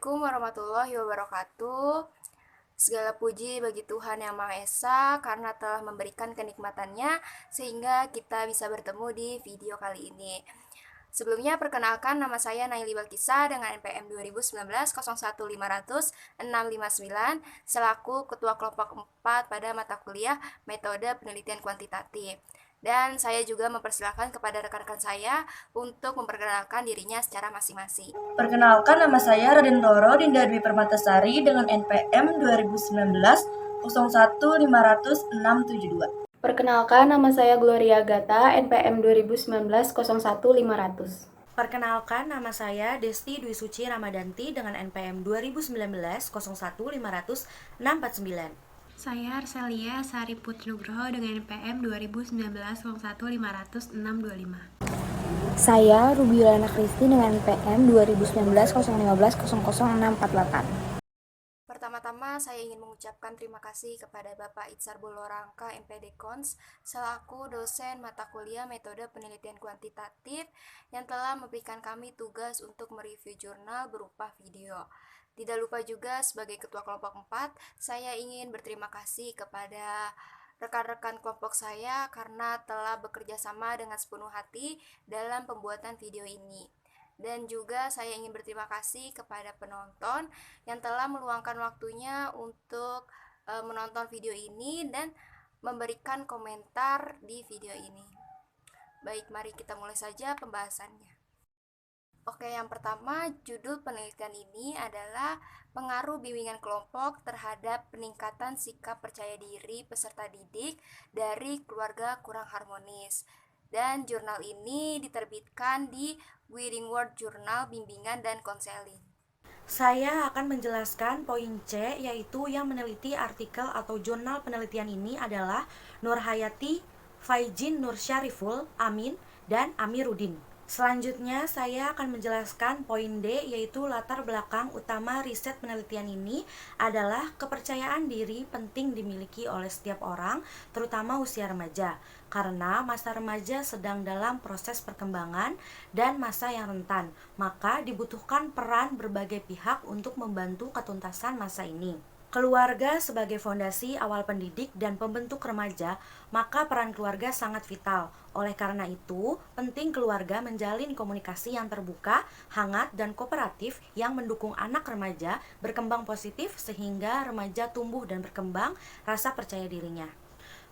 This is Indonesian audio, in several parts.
Assalamualaikum warahmatullahi wabarakatuh. Segala puji bagi Tuhan Yang Maha Esa karena telah memberikan kenikmatannya sehingga kita bisa bertemu di video kali ini. Sebelumnya perkenalkan, nama saya Naili Balkisa dengan NPM 2019-01500-659 selaku Ketua Kelompok 4 pada mata kuliah Metode Penelitian Kuantitatif. Dan saya juga mempersilahkan kepada rekan-rekan saya untuk memperkenalkan dirinya secara masing-masing. Perkenalkan, nama saya Raden Roro Dinda Dwi Permatasari dengan NPM 2019 01500-672. Perkenalkan, nama saya Gloria Gata, NPM 2019-01500. Perkenalkan, nama saya Desti Dwi Suci Ramadanti dengan NPM 2019-01500-649. Saya Arselia Sari Putri Nugroho dengan NPM 2019-01500-625. Saya Rubiulana Kristi dengan NPM 2019-015-00-648. Pertama-tama saya ingin mengucapkan terima kasih kepada Bapak Itzar Bulorangka MPD Kons selaku dosen mata kuliah Metode Penelitian Kuantitatif yang telah memberikan kami tugas untuk mereview jurnal berupa video. Tidak lupa juga sebagai Ketua Kelompok 4, saya ingin berterima kasih kepada rekan-rekan kelompok saya karena telah bekerja sama dengan sepenuh hati dalam pembuatan video ini. Dan juga saya ingin berterima kasih kepada penonton yang telah meluangkan waktunya untuk menonton video ini dan memberikan komentar di video ini. Baik, mari kita mulai saja pembahasannya. Oke, yang pertama, judul penelitian ini adalah pengaruh bimbingan kelompok terhadap peningkatan sikap percaya diri peserta didik dari keluarga kurang harmonis. Dan jurnal ini diterbitkan di Wheeling World Journal Bimbingan dan Konseling. Saya akan menjelaskan poin C, yaitu yang meneliti artikel atau jurnal penelitian ini adalah Nurhayati, Faijin Nursyariful, Amin, dan Amiruddin. Selanjutnya saya akan menjelaskan poin D, yaitu latar belakang utama riset penelitian ini adalah kepercayaan diri penting dimiliki oleh setiap orang, terutama usia remaja, karena masa remaja sedang dalam proses perkembangan dan masa yang rentan, maka dibutuhkan peran berbagai pihak untuk membantu ketuntasan masa ini. Keluarga sebagai fondasi awal pendidik dan pembentuk remaja, maka peran keluarga sangat vital. Oleh karena itu, penting keluarga menjalin komunikasi yang terbuka, hangat, dan kooperatif yang mendukung anak remaja berkembang positif sehingga remaja tumbuh dan berkembang rasa percaya dirinya.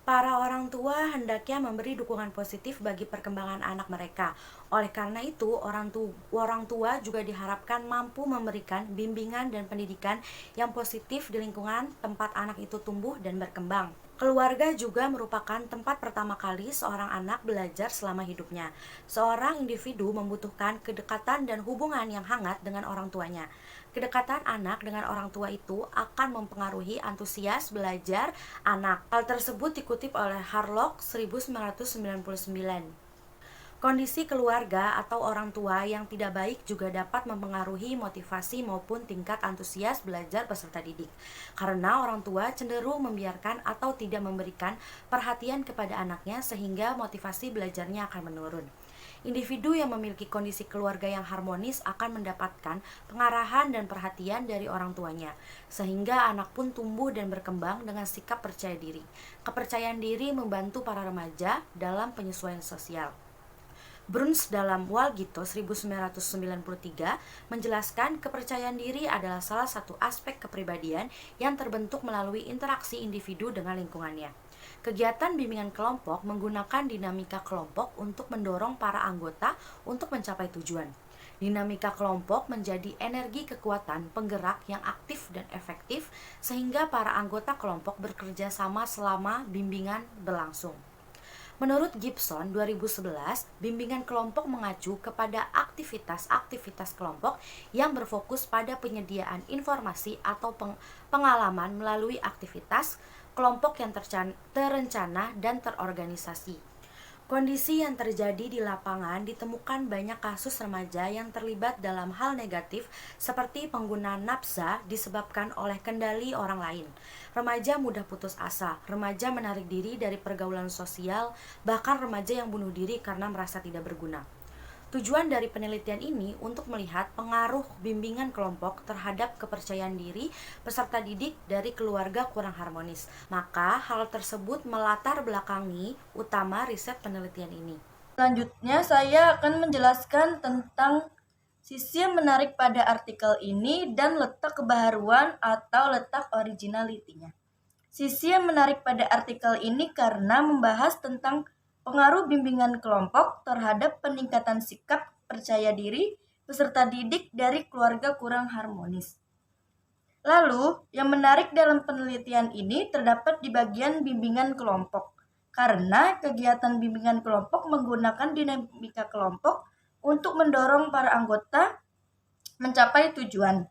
Para orang tua hendaknya memberi dukungan positif bagi perkembangan anak mereka. Oleh karena itu, orang tua juga diharapkan mampu memberikan bimbingan dan pendidikan yang positif di lingkungan tempat anak itu tumbuh dan berkembang. Keluarga juga merupakan tempat pertama kali seorang anak belajar selama hidupnya. Seorang individu membutuhkan kedekatan dan hubungan yang hangat dengan orang tuanya. Kedekatan anak dengan orang tua itu akan mempengaruhi antusias belajar anak. Hal tersebut dikutip oleh Harlock 1999. Kondisi keluarga atau orang tua yang tidak baik juga dapat mempengaruhi motivasi maupun tingkat antusias belajar peserta didik. Karena orang tua cenderung membiarkan atau tidak memberikan perhatian kepada anaknya sehingga motivasi belajarnya akan menurun. Individu yang memiliki kondisi keluarga yang harmonis akan mendapatkan pengarahan dan perhatian dari orang tuanya, sehingga anak pun tumbuh dan berkembang dengan sikap percaya diri. Kepercayaan diri membantu para remaja dalam penyesuaian sosial. Bruns dalam Walgito 1993 menjelaskan kepercayaan diri adalah salah satu aspek kepribadian yang terbentuk melalui interaksi individu dengan lingkungannya. Kegiatan bimbingan kelompok menggunakan dinamika kelompok untuk mendorong para anggota untuk mencapai tujuan. Dinamika kelompok menjadi energi kekuatan penggerak yang aktif dan efektif sehingga para anggota kelompok bekerja sama selama bimbingan berlangsung. Menurut Gibson 2011, bimbingan kelompok mengacu kepada aktivitas-aktivitas kelompok yang berfokus pada penyediaan informasi atau pengalaman melalui aktivitas kelompok yang terencana dan terorganisasi. Kondisi yang terjadi di lapangan ditemukan banyak kasus remaja yang terlibat dalam hal negatif seperti penggunaan nafsa disebabkan oleh kendali orang lain. Remaja mudah putus asa, remaja menarik diri dari pergaulan sosial, bahkan remaja yang bunuh diri karena merasa tidak berguna. Tujuan dari penelitian ini untuk melihat pengaruh bimbingan kelompok terhadap kepercayaan diri peserta didik dari keluarga kurang harmonis. Maka hal tersebut melatar belakangi utama riset penelitian ini. Selanjutnya saya akan menjelaskan tentang sisi yang menarik pada artikel ini dan letak kebaharuan atau letak originality-nya. Sisi yang menarik pada artikel ini karena membahas tentang pengaruh bimbingan kelompok terhadap peningkatan sikap percaya diri peserta didik dari keluarga kurang harmonis. Lalu, yang menarik dalam penelitian ini terdapat di bagian bimbingan kelompok, karena kegiatan bimbingan kelompok menggunakan dinamika kelompok untuk mendorong para anggota mencapai tujuan.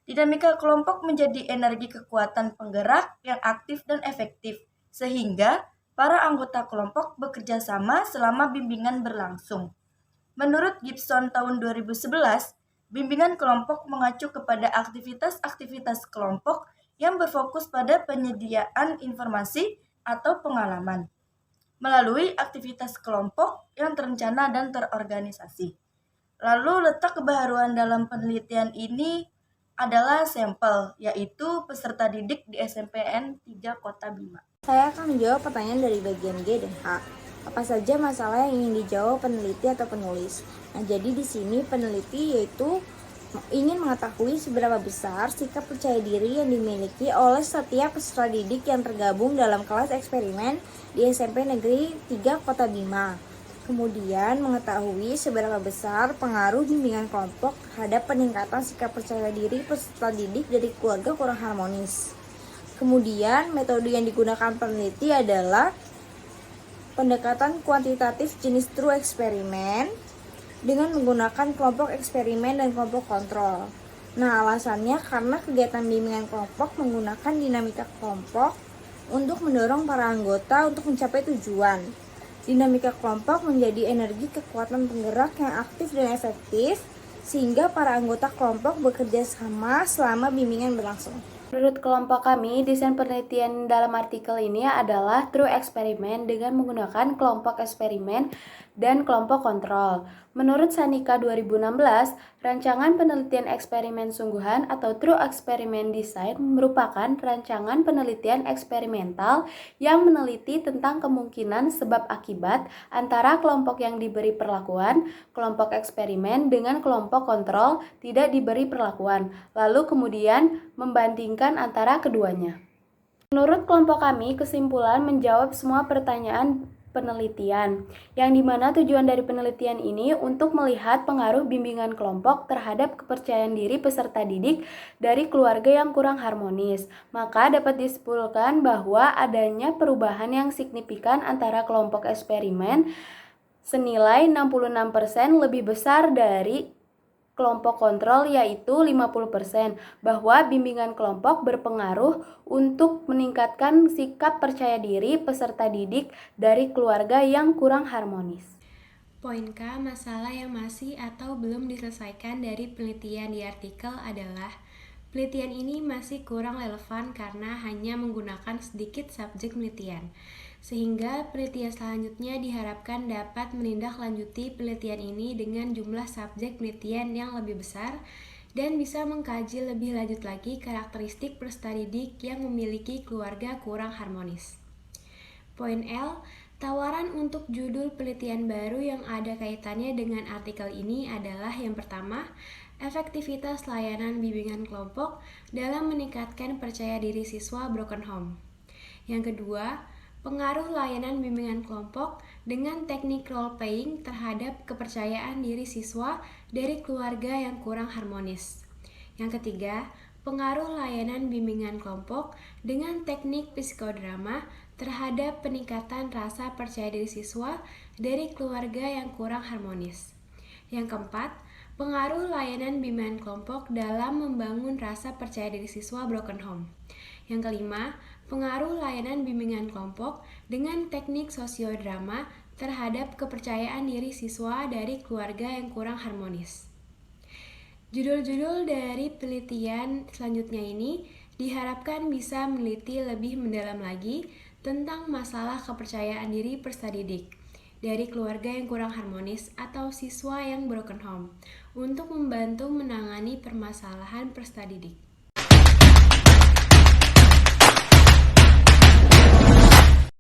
Dinamika kelompok menjadi energi kekuatan penggerak yang aktif dan efektif, sehingga para anggota kelompok bekerja sama selama bimbingan berlangsung. Menurut Gibson tahun 2011, bimbingan kelompok mengacu kepada aktivitas-aktivitas kelompok yang berfokus pada penyediaan informasi atau pengalaman melalui aktivitas kelompok yang terencana dan terorganisasi. Lalu letak kebaharuan dalam penelitian ini adalah sampel, yaitu peserta didik di SMPN 3 Kota Bima. Saya akan menjawab pertanyaan dari bagian G dan H. Apa saja masalah yang ingin dijawab peneliti atau penulis? Nah, jadi di sini peneliti yaitu ingin mengetahui seberapa besar sikap percaya diri yang dimiliki oleh setiap peserta didik yang tergabung dalam kelas eksperimen di SMP Negeri 3 Kota Bima. Kemudian mengetahui seberapa besar pengaruh bimbingan kelompok terhadap peningkatan sikap percaya diri peserta didik dari keluarga kurang harmonis. Kemudian metode yang digunakan peneliti adalah pendekatan kuantitatif jenis true eksperimen dengan menggunakan kelompok eksperimen dan kelompok kontrol. Nah, alasannya karena kegiatan bimbingan kelompok menggunakan dinamika kelompok untuk mendorong para anggota untuk mencapai tujuan. Dinamika kelompok menjadi energi kekuatan penggerak yang aktif dan efektif, sehingga para anggota kelompok bekerja sama selama bimbingan berlangsung. Menurut kelompok kami, desain penelitian dalam artikel ini adalah true eksperimen dengan menggunakan kelompok eksperimen dan kelompok kontrol. Menurut Sanika 2016, rancangan penelitian eksperimen sungguhan atau true experiment design merupakan rancangan penelitian eksperimental yang meneliti tentang kemungkinan sebab akibat antara kelompok yang diberi perlakuan, kelompok eksperimen dengan kelompok kontrol tidak diberi perlakuan, lalu kemudian membandingkan antara keduanya. Menurut kelompok kami, kesimpulan menjawab semua pertanyaan penelitian, yang dimana tujuan dari penelitian ini untuk melihat pengaruh bimbingan kelompok terhadap kepercayaan diri peserta didik dari keluarga yang kurang harmonis. Maka dapat disimpulkan bahwa adanya perubahan yang signifikan antara kelompok eksperimen senilai 66% lebih besar dari kelompok kontrol yaitu 50%, bahwa bimbingan kelompok berpengaruh untuk meningkatkan sikap percaya diri peserta didik dari keluarga yang kurang harmonis. Poin K, masalah yang masih atau belum diselesaikan dari penelitian di artikel adalah penelitian ini masih kurang relevan karena hanya menggunakan sedikit subjek penelitian. Sehingga penelitian selanjutnya diharapkan dapat menindaklanjuti penelitian ini dengan jumlah subjek penelitian yang lebih besar dan bisa mengkaji lebih lanjut lagi karakteristik peserta didik yang memiliki keluarga kurang harmonis. Poin L, tawaran untuk judul penelitian baru yang ada kaitannya dengan artikel ini adalah yang pertama, efektivitas layanan bimbingan kelompok dalam meningkatkan percaya diri siswa broken home. Yang kedua, pengaruh layanan bimbingan kelompok dengan teknik role playing terhadap kepercayaan diri siswa dari keluarga yang kurang harmonis. Yang ketiga, pengaruh layanan bimbingan kelompok dengan teknik psikodrama terhadap peningkatan rasa percaya diri siswa dari keluarga yang kurang harmonis. Yang keempat, pengaruh layanan bimbingan kelompok dalam membangun rasa percaya diri siswa broken home. Yang kelima, pengaruh layanan bimbingan kelompok dengan teknik sosiodrama terhadap kepercayaan diri siswa dari keluarga yang kurang harmonis. Judul-judul dari penelitian selanjutnya ini diharapkan bisa meneliti lebih mendalam lagi tentang masalah kepercayaan diri peserta didik, dari keluarga yang kurang harmonis atau siswa yang broken home untuk membantu menangani permasalahan peserta didik.